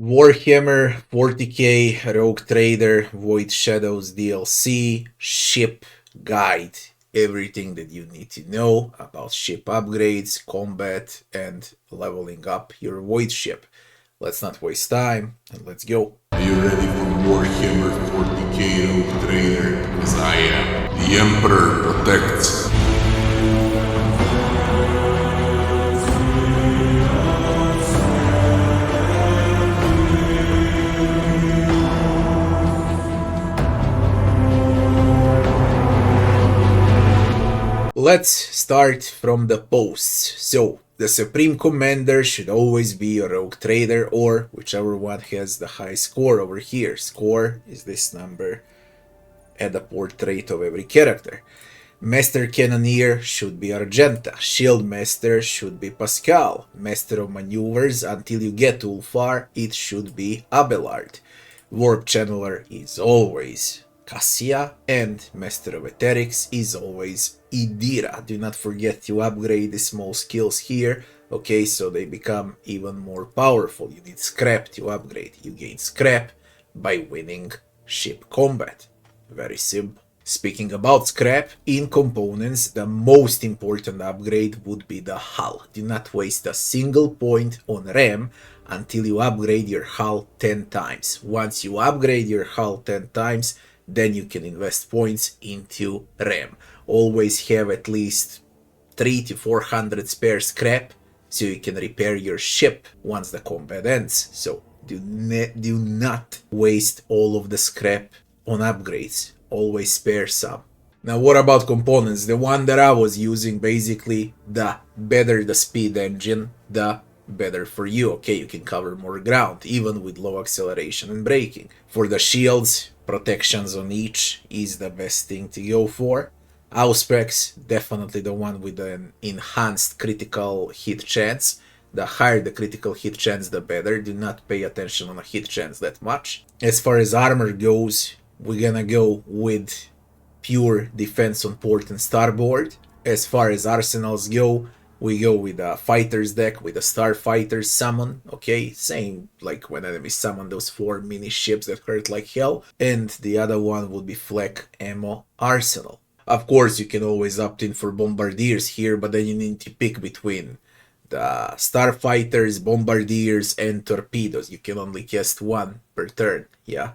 Warhammer 40K Rogue Trader Void Shadows DLC Ship Guide. Everything that you need to know about ship upgrades, combat, and leveling up your Void ship. Let's not waste time and let's go. Are you ready for Warhammer 40K Rogue Trader? Because I am. The Emperor protects. Let's start from the posts. So, the Supreme Commander should always be a Rogue Trader or whichever one has the high score over here. Score is this number at the portrait of every character. Master Cannoneer should be Argenta. Shield Master should be Pascal. Master of Maneuvers, until you get to Ulfar, it should be Abelard. Warp Channeler is always Cassia, and Master of Etherics is always Idira. Do not forget to upgrade the small skills here, okay, so they become even more powerful. You need scrap to upgrade. You gain scrap by winning ship combat. Very simple. Speaking about scrap, in components, the most important upgrade would be the hull. Do not waste a single point on RAM until you upgrade your hull 10 times. Once you upgrade your hull 10 times, then you can invest points into RAM. Always have at least 300 to 400 spare scrap so you can repair your ship once the combat ends. So do not waste all of the scrap on upgrades. Always spare some. Now what about components? The one that I was using, basically, the better the speed engine, the better for you. Okay, you can cover more ground, even with low acceleration and braking. For the shields, protections on each is the best thing to go for. Auspex, definitely the one with an enhanced critical hit chance. The higher the critical hit chance, the better. Do not pay attention on a hit chance that much. As far as armor goes, we're gonna go with pure defense on port and starboard. As far as arsenals go, we go with a fighter's deck with a starfighter summon, okay? Same like when enemies summon those 4 mini ships that hurt like hell. And the other one would be flak ammo arsenal. Of course, you can always opt in for bombardiers here, but then you need to pick between the starfighters, bombardiers, and torpedoes. You can only cast one per turn, yeah?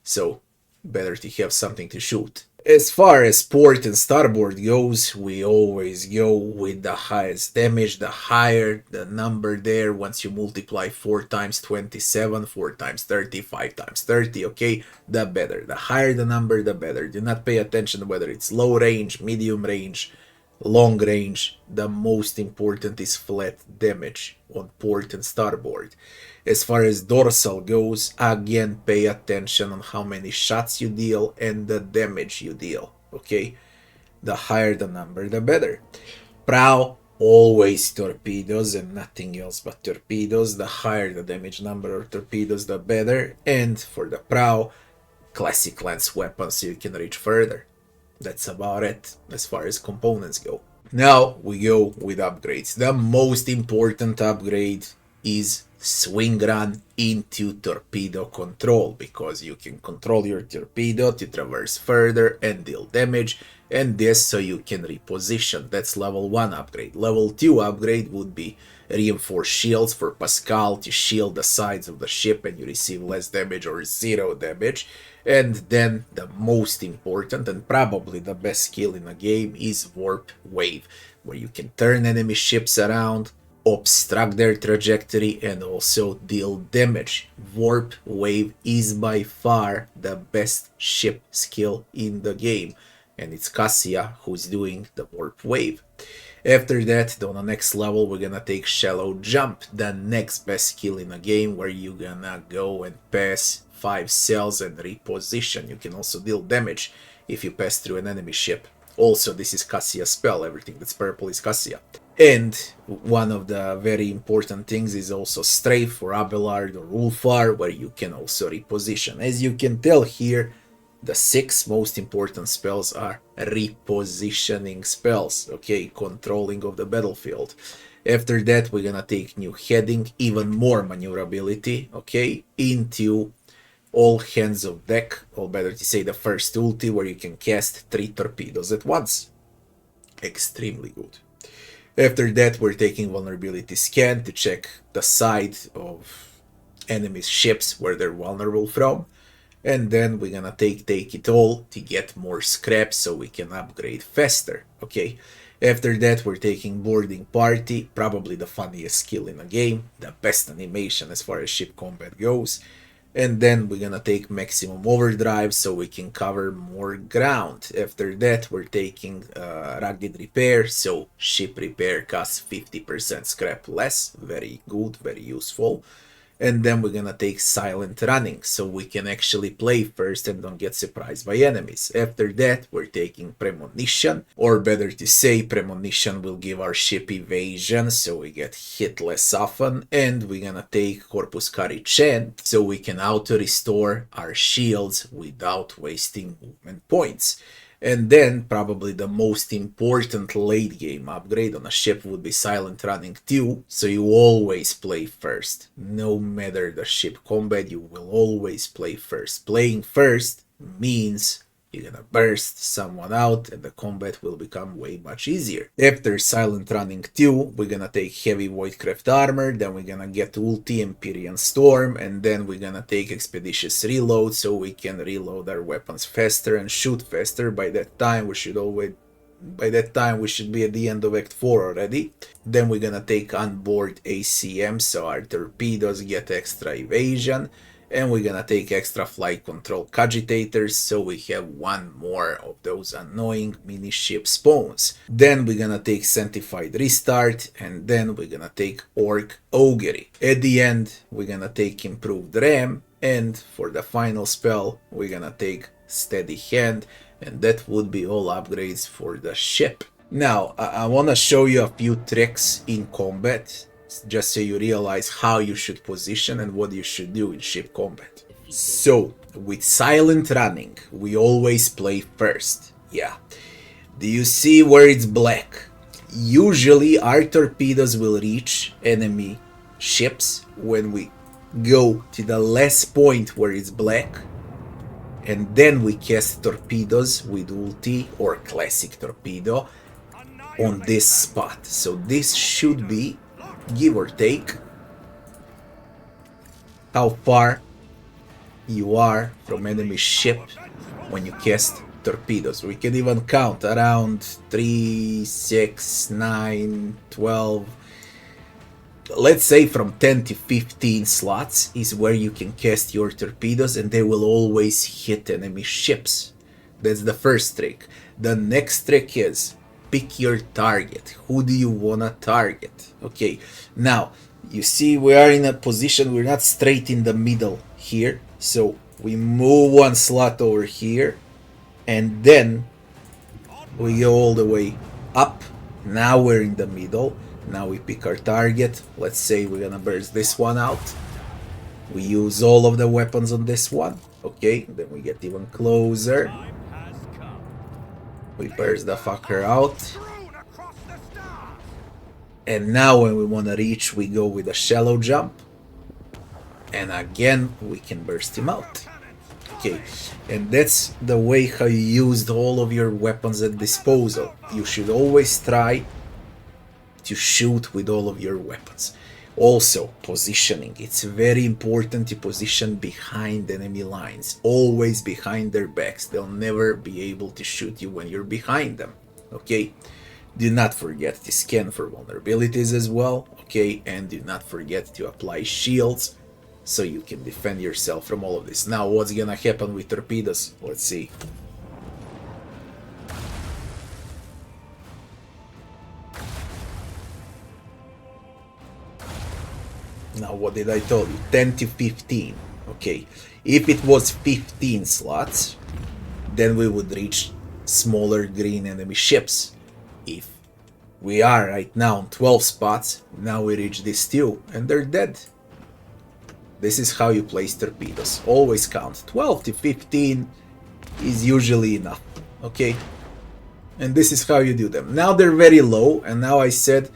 So, better to have something to shoot. As far as port and starboard goes, we always go with the highest damage. The higher the number there, once you multiply 4 times 27, 4 times 30, 5 times 30, okay, the better. The higher the number, the better. Do not pay attention whether it's low range, medium range, long range. The most important is flat damage on port and starboard. As far as dorsal goes, again, pay attention on how many shots you deal and the damage you deal, okay? The higher the number, the better. Prow, always torpedoes and nothing else but torpedoes. The higher the damage number of torpedoes, the better. And for the prow, classic lance weapons so you can reach further. That's about it as far as components go. Now we go with upgrades. The most important upgrade is swing run into torpedo control, because you can control your torpedo to traverse further and deal damage, and this so you can reposition. That's level 1 upgrade. Level 2 upgrade would be reinforced shields for Pascal to shield the sides of the ship and you receive less damage or 0 damage. And then the most important and probably the best skill in the game is Warp Wave, where you can turn enemy ships around, obstruct their trajectory, and also deal damage. Warp Wave is by far the best ship skill in the game, and it's Cassia who's doing the Warp Wave. After that, on the next level, we're gonna take Shallow Jump, the next best skill in the game, where you're gonna go and pass 5 cells and reposition. You can also deal damage if you pass through an enemy ship. Also, this is Cassia's spell. Everything that's purple is Cassia. And one of the very important things is also Strafe for Abelard or Ulfar, where you can also reposition. As you can tell here, the 6 most important spells are repositioning spells, okay, controlling of the battlefield. After that, we're gonna take new heading, even more maneuverability, okay, into all hands of deck, or better to say the first ulti, where you can cast 3 torpedoes at once. Extremely good. After that, we're taking vulnerability scan to check the side of enemy's ships where they're vulnerable from. And then we're gonna take it all to get more scrap so we can upgrade faster, okay? After that, we're taking boarding party, probably the funniest skill in the game, the best animation as far as ship combat goes. And then we're gonna take maximum overdrive so we can cover more ground. After that, we're taking rugged repair, so ship repair costs 50% scrap less. Very good, very useful. And then we're gonna take silent running so we can actually play first and don't get surprised by enemies. After that, we're taking premonition, or better to say, premonition will give our ship evasion so we get hit less often. And we're gonna take corpus cari chant so we can auto restore our shields without wasting movement points. And then probably the most important late game upgrade on a ship would be silent running 2, so you always play first. No matter the ship combat, you will always play first. Playing first means you're gonna burst someone out and the combat will become way much easier. After silent running 2, we're gonna take heavy voidcraft armor, then we're gonna get ulti Empyrean Storm, and then we're gonna take expeditious reload so we can reload our weapons faster and shoot faster. By that time we should be at the end of Act 4 already. Then we're gonna take onboard ACM so our torpedoes get extra evasion. And we're gonna take extra flight control cogitators so we have one more of those annoying mini ship spawns. Then we're gonna take sanctified restart, and then we're gonna take orc augury. At the end, we're gonna take improved ram, and for the final spell, we're gonna take steady hand, and that would be all upgrades for the ship. Now, I wanna show you a few tricks in combat, just so you realize how you should position and what you should do in ship combat. So, with silent running, we always play first. Yeah. Do you see where it's black? Usually our torpedoes will reach enemy ships when we go to the last point where it's black, and then we cast torpedoes with ulti or classic torpedo on this spot. So this should be, give or take, how far you are from enemy ship when you cast torpedoes. We can even count around 3, 6, 9, 12. Let's say from 10 to 15 slots is where you can cast your torpedoes, and they will always hit enemy ships. That's the first trick. The next trick is pick your target. Who do you wanna target? Okay, now you see we are in a position, we're not straight in the middle here, so we move one slot over here and then we go all the way up. Now we're in the middle. Now we pick our target. Let's say we're gonna burst this one out. We use all of the weapons on this one. Okay, then we get even closer. We burst the fucker out. And now when we want to reach, we go with a shallow jump. And again, we can burst him out. Okay, and that's the way how you used all of your weapons at disposal. You should always try to shoot with all of your weapons. Also, positioning. It's very important to position behind enemy lines. Always behind their backs. They'll never be able to shoot you when you're behind them. Okay? Do not forget to scan for vulnerabilities as well. Okay? And do not forget to apply shields so you can defend yourself from all of this. Now, what's gonna happen with torpedoes? Let's see. Now, what did I tell you? 10 to 15. Okay, if it was 15 slots, then we would reach smaller green enemy ships. If we are right now on 12 spots, now we reach these two, and they're dead. This is how you place torpedoes. Always count. 12 to 15 is usually enough. Okay? And this is how you do them. Now they're very low, and now I said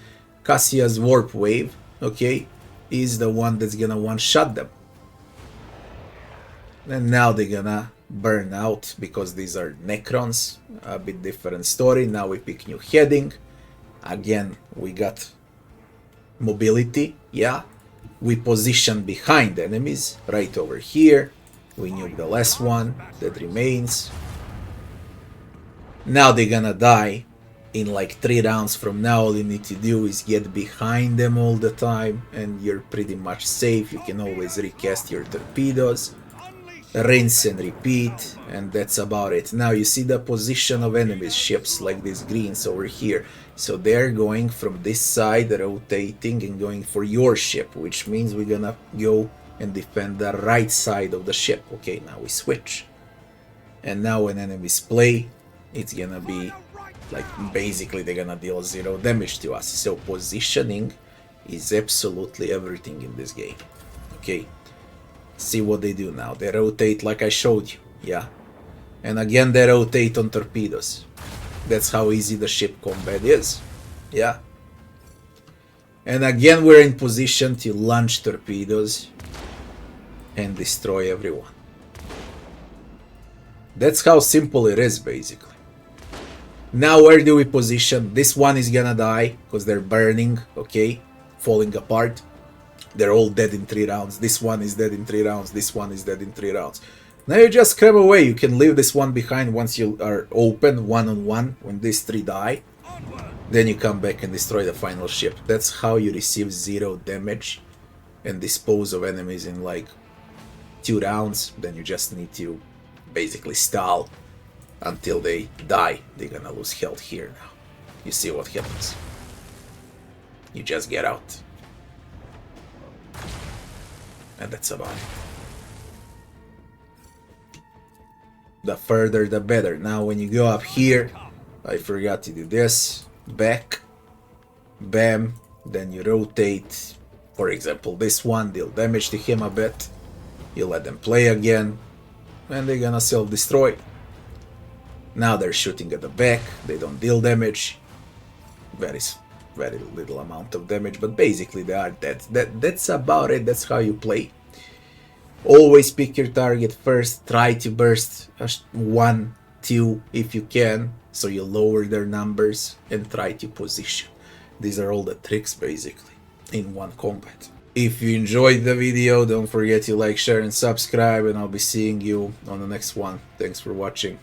Cassia's Warp Wave, okay, is the one that's gonna one-shot them. And now they're gonna burn out because these are Necrons, a bit different story. Now we pick new heading. Again, we got mobility, yeah. We position behind enemies, right over here. We nuke the last one that remains. Now they're gonna die in like 3 rounds from now. All you need to do is get behind them all the time and you're pretty much safe. You can always recast your torpedoes, rinse and repeat, and that's about it. Now you see the position of enemy ships, like these greens over here. So they're going from this side, rotating and going for your ship, which means we're gonna go and defend the right side of the ship. Okay, now we switch. And now when enemies play, it's gonna be like basically they're gonna deal 0 damage to us. So positioning is absolutely everything in this game. Okay, see what they do now. They rotate like I showed you, yeah. And again they rotate on torpedoes. That's how easy the ship combat is, yeah. And again we're in position to launch torpedoes and destroy everyone. That's how simple it is, basically. Now where do we position? This one is gonna die because they're burning, okay, falling apart. They're all dead in 3 rounds. This one is dead in 3 rounds. This one is dead in 3 rounds. Now you just scram away. You can leave this one behind once you are open one-on-one. When these 3 die, then you come back and destroy the final ship. That's how you receive 0 damage and dispose of enemies in like 2 rounds. Then you just need to basically stall until they die. They're gonna lose health here now. You see what happens. You just get out. And that's about it. The further the better. Now when you go up here, I forgot to do this. Back. Bam. Then you rotate. For example, this one, deal damage to him a bit. You let them play again. And they're gonna self-destroy. Now they're shooting at the back. They don't deal damage. Very little amount of damage, but basically they are dead. That's about it. That's how you play. Always pick your target first. Try to burst 1, 2 if you can, so you lower their numbers, and try to position. These are all the tricks basically in one combat. If you enjoyed the video, don't forget to like, share and subscribe, and I'll be seeing you on the next one. Thanks for watching.